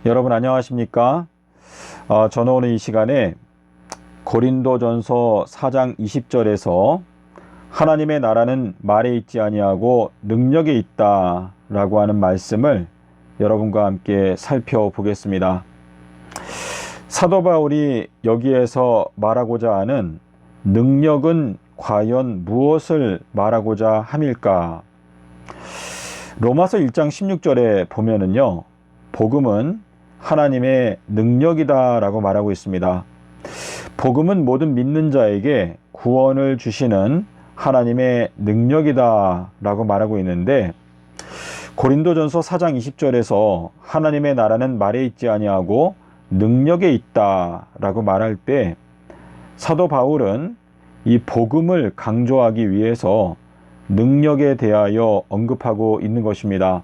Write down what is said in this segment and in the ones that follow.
여러분 안녕하십니까? 저는 오늘 이 시간에 고린도전서 4장 20절에서 하나님의 나라는 말에 있지 아니하고 능력에 있다 라고 하는 말씀을 여러분과 함께 살펴보겠습니다. 사도 바울이 여기에서 말하고자 하는 능력은 과연 무엇을 말하고자 함일까? 로마서 1장 16절에 보면은요, 복음은 하나님의 능력이다 라고 말하고 있습니다. 복음은 모든 믿는 자에게 구원을 주시는 하나님의 능력이다 라고 말하고 있는데, 고린도전서 4장 20절에서 하나님의 나라는 말에 있지 아니하고 능력에 있다 라고 말할 때, 사도 바울은 이 복음을 강조하기 위해서 능력에 대하여 언급하고 있는 것입니다.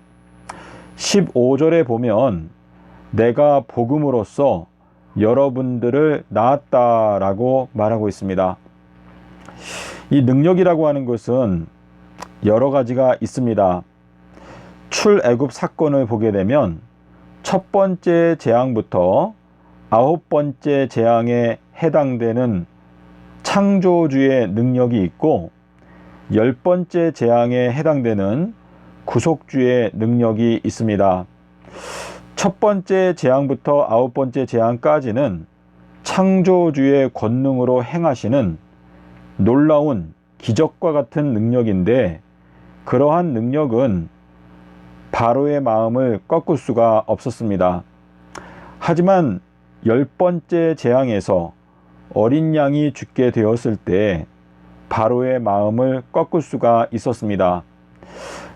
15절에 보면 내가 복음으로써 여러분들을 낳았다라고 말하고 있습니다. 이 능력이라고 하는 것은 여러 가지가 있습니다. 출애굽 사건을 보게 되면 첫 번째 재앙부터 아홉 번째 재앙에 해당되는 창조주의 능력이 있고, 열 번째 재앙에 해당되는 구속주의 능력이 있습니다. 첫 번째 재앙부터 아홉 번째 재앙까지는 창조주의 권능으로 행하시는 놀라운 기적과 같은 능력인데, 그러한 능력은 바로의 마음을 꺾을 수가 없었습니다. 하지만 열 번째 재앙에서 어린 양이 죽게 되었을 때 바로의 마음을 꺾을 수가 있었습니다.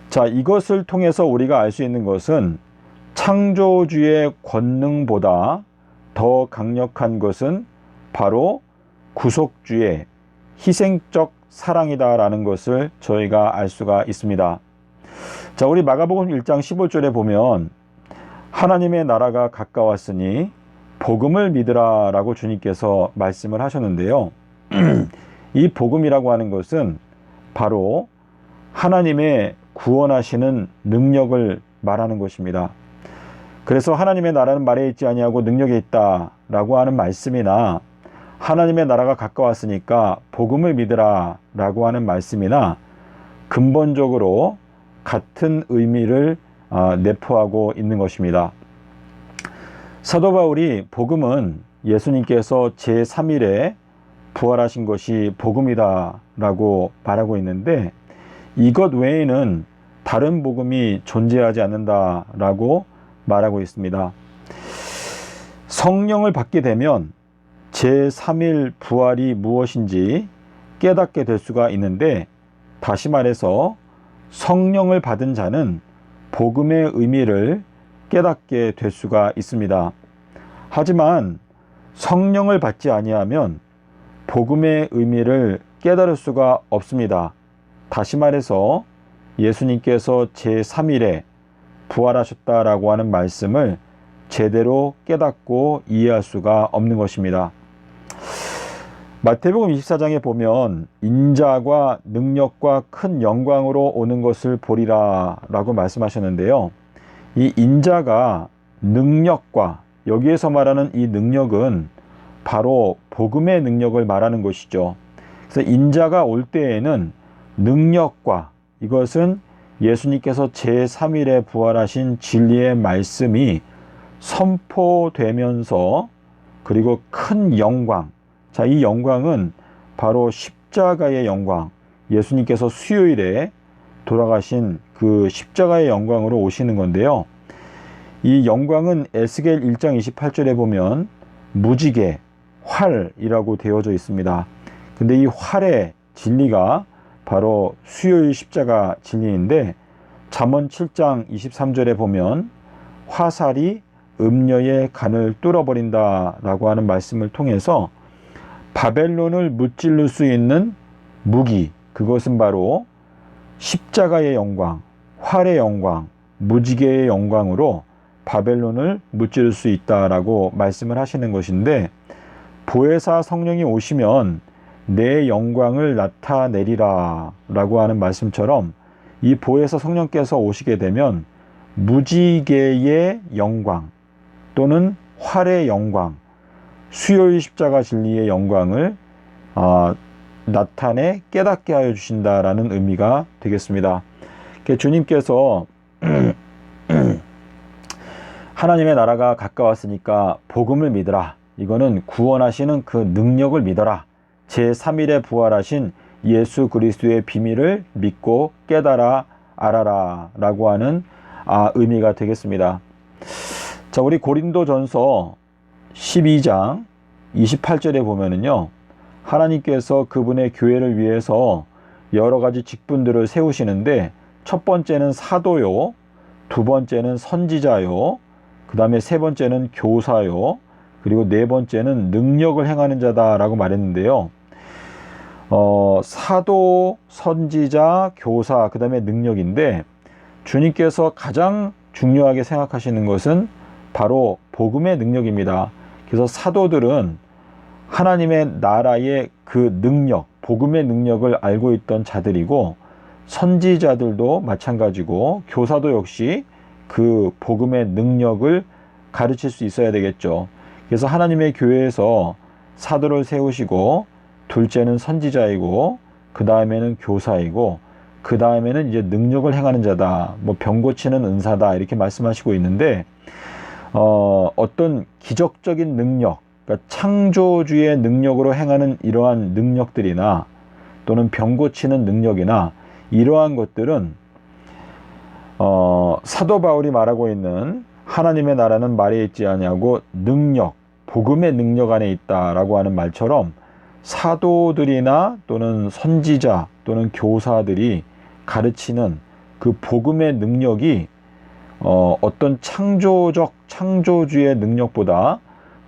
자, 이것을 통해서 우리가 알 수 있는 것은 창조주의 권능보다 더 강력한 것은 바로 구속주의 희생적 사랑이다라는 것을 저희가 알 수가 있습니다. 자, 우리 마가복음 1장 15절에 보면 하나님의 나라가 가까웠으니 복음을 믿으라 라고 주님께서 말씀을 하셨는데요. 이 복음이라고 하는 것은 바로 하나님의 구원하시는 능력을 말하는 것입니다. 그래서 하나님의 나라는 말에 있지 아니하고 능력에 있다 라고 하는 말씀이나, 하나님의 나라가 가까웠으니까 복음을 믿으라 라고 하는 말씀이나 근본적으로 같은 의미를 내포하고 있는 것입니다. 사도 바울이 복음은 예수님께서 제3일에 부활하신 것이 복음이다 라고 말하고 있는데, 이것 외에는 다른 복음이 존재하지 않는다 라고 말하고 있습니다. 성령을 받게 되면 제3일 부활이 무엇인지 깨닫게 될 수가 있는데, 다시 말해서 성령을 받은 자는 복음의 의미를 깨닫게 될 수가 있습니다. 하지만 성령을 받지 아니하면 복음의 의미를 깨달을 수가 없습니다. 다시 말해서 예수님께서 제3일에 부활하셨다라고 하는 말씀을 제대로 깨닫고 이해할 수가 없는 것입니다. 마태복음 24장에 보면 인자와 능력과 큰 영광으로 오는 것을 보리라 라고 말씀하셨는데요. 이 인자가 능력과, 여기에서 말하는 이 능력은 바로 복음의 능력을 말하는 것이죠. 그래서 인자가 올 때에는 능력과, 이것은 예수님께서 제3일에 부활하신 진리의 말씀이 선포되면서, 그리고 큰 영광, 자, 이 영광은 바로 십자가의 영광, 예수님께서 수요일에 돌아가신 그 십자가의 영광으로 오시는 건데요. 이 영광은 에스겔 1장 28절에 보면 무지개, 활이라고 되어져 있습니다. 근데 이 활의 진리가 바로 수요일 십자가 진리인데, 잠언 7장 23절에 보면 화살이 음녀의 간을 뚫어버린다 라고 하는 말씀을 통해서 바벨론을 무찔러 수 있는 무기, 그것은 바로 십자가의 영광, 활의 영광, 무지개의 영광으로 바벨론을 무찌를 수 있다라고 말씀을 하시는 것인데, 보혜사 성령이 오시면 내 영광을 나타내리라 라고 하는 말씀처럼, 이 보혜사 성령께서 오시게 되면 무지개의 영광, 또는 활의 영광, 수요일 십자가 진리의 영광을 나타내 깨닫게 하여 주신다라는 의미가 되겠습니다. 주님께서 하나님의 나라가 가까웠으니까 복음을 믿으라. 이거는 구원하시는 그 능력을 믿어라. 제3일에 부활하신 예수 그리스도의 비밀을 믿고 깨달아 알아라 라고 하는 의미가 되겠습니다. 자, 우리 고린도전서 12장 28절에 보면은요, 하나님께서 그분의 교회를 위해서 여러 가지 직분들을 세우시는데, 첫 번째는 사도요, 두 번째는 선지자요, 그 다음에 세 번째는 교사요, 그리고 네 번째는 능력을 행하는 자다라고 말했는데요. 사도, 선지자, 교사, 그 다음에 능력인데, 주님께서 가장 중요하게 생각하시는 것은 바로 복음의 능력입니다. 그래서 사도들은 하나님의 나라의 그 능력, 복음의 능력을 알고 있던 자들이고, 선지자들도 마찬가지고, 교사도 역시 그 복음의 능력을 가르칠 수 있어야 되겠죠. 그래서 하나님의 교회에서 사도를 세우시고, 둘째는 선지자이고, 그 다음에는 교사이고, 그 다음에는 이제 능력을 행하는 자다, 병 고치는 은사다, 이렇게 말씀하시고 있는데, 어떤 기적적인 능력, 그러니까 창조주의 능력으로 행하는 이러한 능력들이나 또는 병 고치는 능력이나 이러한 것들은 사도 바울이 말하고 있는 하나님의 나라는 말에 있지 아니하고 능력, 복음의 능력 안에 있다라고 하는 말처럼 사도들이나 또는 선지자 또는 교사들이 가르치는 그 복음의 능력이 어떤 창조주의 능력보다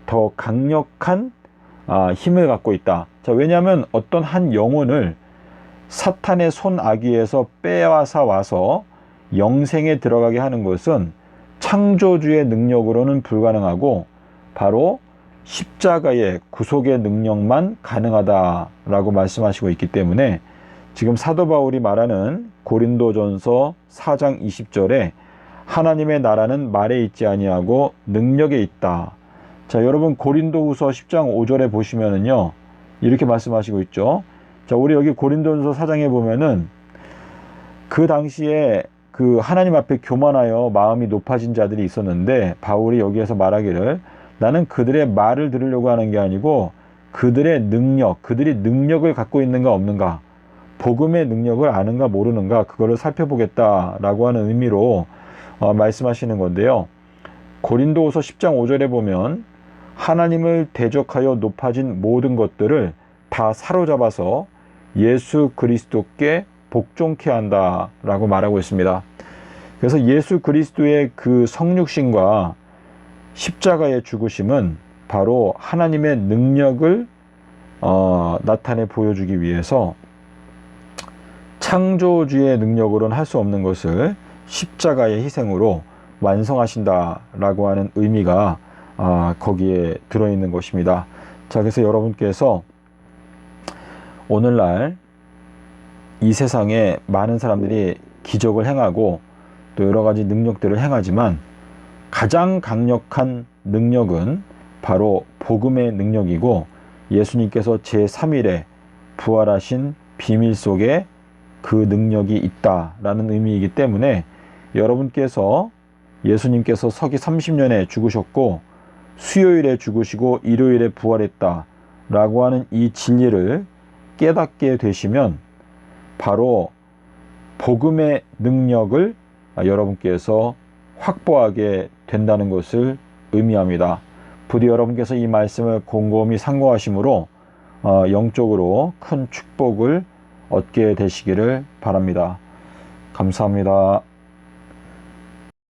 더 강력한 힘을 갖고 있다. 자, 왜냐하면 어떤 한 영혼을 사탄의 손아귀에서 빼앗아 와서 영생에 들어가게 하는 것은 창조주의 능력으로는 불가능하고 바로 십자가의 구속의 능력만 가능하다라고 말씀하시고 있기 때문에 지금 사도 바울이 말하는 고린도전서 4장 20절에 하나님의 나라는 말에 있지 아니하고 능력에 있다. 자, 여러분 고린도후서 10장 5절에 보시면은요, 이렇게 말씀하시고 있죠. 자, 우리 여기 고린도전서 4장에 보면은 그 당시에 그 하나님 앞에 교만하여 마음이 높아진 자들이 있었는데, 바울이 여기에서 말하기를 나는 그들의 말을 들으려고 하는 게 아니고 그들의 능력, 그들이 능력을 갖고 있는가 없는가, 복음의 능력을 아는가 모르는가, 그거를 살펴보겠다라고 하는 의미로 말씀하시는 건데요. 고린도후서 10장 5절에 보면 하나님을 대적하여 높아진 모든 것들을 다 사로잡아서 예수 그리스도께 복종케 한다라고 말하고 있습니다. 그래서 예수 그리스도의 그 성육신과 십자가의 죽으심은 바로 하나님의 능력을 나타내 보여주기 위해서 창조주의 능력으로는 할 수 없는 것을 십자가의 희생으로 완성하신다라고 하는 의미가 거기에 들어있는 것입니다. 자, 그래서 여러분께서 오늘날 이 세상에 많은 사람들이 기적을 행하고 또 여러 가지 능력들을 행하지만 가장 강력한 능력은 바로 복음의 능력이고, 예수님께서 제3일에 부활하신 비밀 속에 그 능력이 있다라는 의미이기 때문에 여러분께서 예수님께서 서기 30년에 죽으셨고 수요일에 죽으시고 일요일에 부활했다라고 하는 이 진리를 깨닫게 되시면 바로 복음의 능력을 여러분께서 확보하게 된다는 것을 의미합니다. 부디 여러분께서 이 말씀을 곰곰이 상고하심으로 영적으로 큰 축복을 얻게 되시기를 바랍니다. 감사합니다.